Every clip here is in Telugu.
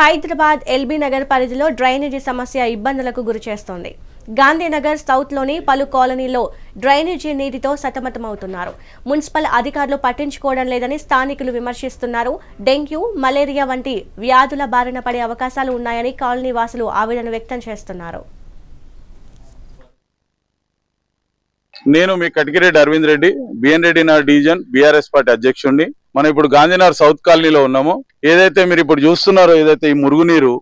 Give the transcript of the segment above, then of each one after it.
హైదరాబాద్ ఎల్బీ నగర్ పరిధిలో డ్రైనేజీ సమస్య ఇబ్బందులకు గురిచేస్తోంది. గాంధీనగర్ సౌత్లోని పలు కాలనీల్లో డ్రైనేజీ నీటితో సతమతమవుతున్నారు. మున్సిపల్ అధికారులు పట్టించుకోవడం లేదని స్థానికులు విమర్శిస్తున్నారు. డెంగ్యూ, మలేరియా వంటి వ్యాధుల బారిన పడే అవకాశాలు ఉన్నాయని కాలనీ వాసులు ఆవేదన వ్యక్తం చేస్తున్నారు. నేను మీ Katikireddy Aravind Reddy, BN Reddy Nagar division BRS party అధ్యక్షుడిని. మనం ఇప్పుడు గాంధీనగర్ సౌత్ కాలనీలో ఉన్నాము. ఏదైతే మీరు ఇప్పుడు చూస్తున్నారో, ఏదైతే ఈ మురుగునీరు,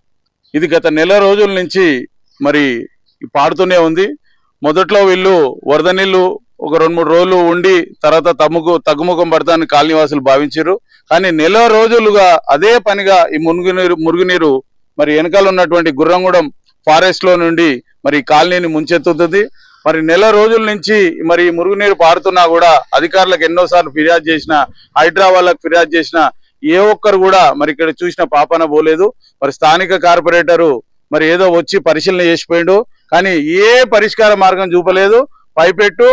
ఇది గత నెల రోజుల నుంచి మరి పాడుతూనే ఉంది. మొదట్లో వీళ్ళు వరద నీళ్లు ఒక 2-3 రోజులు ఉండి తర్వాత తగ్గుముఖం పడతానని కాలనీవాసులు భావించారు. కానీ నెల రోజులుగా అదే పనిగా ఈ మురుగునీరు మరి వెనకాల ఉన్నటువంటి గుర్రంగూడెం ఫారెస్ట్ లో నుండి మరి కాలనీని ముంచెత్తుతుంది. మరి నెల రోజుల నుంచి మరి మురుగునీరు పారుతున్నా కూడా అధికారులకు ఎన్నోసార్లు ఫిర్యాదు చేసిన, హైడ్రా వాళ్ళకు ఫిర్యాదు చేసిన, ఏ ఒక్కరు కూడా మరి ఇక్కడ చూసిన పాపన పోలేదు. మరి స్థానిక కార్పొరేటరు మరి ఏదో వచ్చి పరిశీలన చేసిపోయిండు, కానీ ఏ పరిష్కార మార్గం చూపలేదు. పైపెట్టు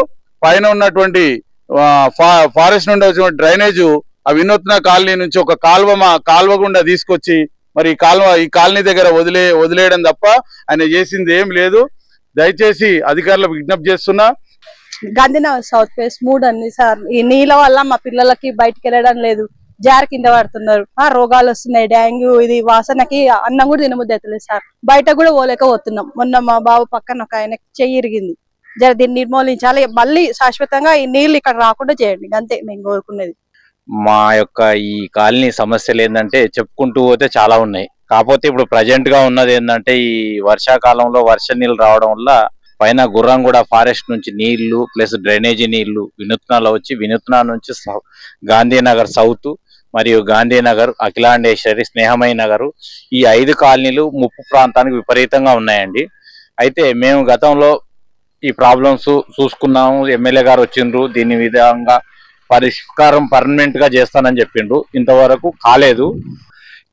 పైన ఉన్నటువంటి ఫారెస్ట్ నుండి వచ్చిన డ్రైనేజు ఆ వినూత్న కాలనీ నుంచి ఒక కాల్వ గుండా తీసుకొచ్చి మరి ఈ కాలనీ దగ్గర వదిలేయడం తప్ప ఆయన చేసింది ఏం లేదు. దయచేసి అధికారులకు విజ్ఞప్తి చేస్తున్నా. గాంధీనగర్ సౌత్ ఫేస్ 3 అండి సార్. ఈ నీళ్ళ వల్ల మా పిల్లలకి బయటకు వెళ్ళడం లేదు, జారి కింద పడుతున్నారు. రోగాలు వస్తున్నాయి, డెంగ్యూ, ఇది వాసనకి అన్నం కూడా తినబుద్ధి అవుతలేదు సార్. బయట కూడా పోలేకపోతున్నాం. మొన్న మా బాబు పక్కన ఒక ఆయన చెయ్యి ఇరిగింది. దీన్ని నిర్మూలించాలి, మళ్ళీ శాశ్వతంగా ఈ నీళ్లు ఇక్కడ రాకుండా చేయండి, అంతే మేము కోరుకునేది. మా యొక్క ఈ కాలనీ సమస్యలు ఏంటంటే చెప్పుకుంటూ పోతే చాలా ఉన్నాయి. కాకపోతే ఇప్పుడు ప్రజెంట్ గా ఉన్నది ఏంటంటే ఈ వర్షాకాలంలో వర్ష నీళ్ళు రావడం వల్ల పైన గుర్రంగూడ ఫారెస్ట్ నుంచి నీళ్లు ప్లస్ డ్రైనేజీ నీళ్లు వినూత్నాలో వచ్చి వినూత్న నుంచి గాంధీనగర్ సౌత్ మరియు గాంధీనగర్, అఖిలాండేశ్వరి, స్నేహమయ నగర్, ఈ 5 కాలనీలు ముప్పు ప్రాంతానికి విపరీతంగా ఉన్నాయండి. అయితే మేము గతంలో ఈ ప్రాబ్లమ్స్ చూసుకున్నాము. ఎమ్మెల్యే గారు వచ్చిండ్రు, దీని విధంగా పరిష్కారం పర్మనెంట్ గా చేస్తానని చెప్పిండ్రు, ఇంతవరకు కాలేదు.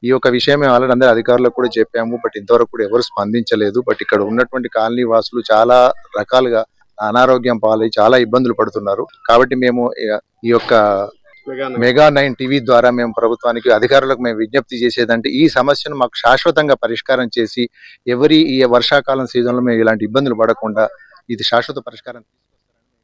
ఈ యొక్క విషయం మేము ఆల్రెడీ అందరు అధికారులకు కూడా చెప్పాము, బట్ ఇంతవరకు కూడా ఎవరు స్పందించలేదు. బట్ ఇక్కడ ఉన్నటువంటి కాలనీ వాసులు చాలా రకాలుగా అనారోగ్యం పాలై చాలా ఇబ్బందులు పడుతున్నారు. కాబట్టి మేము ఈ యొక్క మెగా 9 టీవీ ద్వారా మేము ప్రభుత్వానికి, అధికారులకు మేము విజ్ఞప్తి చేసేదంటే ఈ సమస్యను మాకు శాశ్వతంగా పరిష్కారం చేసి ఈ వర్షాకాలం సీజన్లో మేము ఇలాంటి ఇబ్బందులు పడకుండా ఇది శాశ్వత పరిష్కారం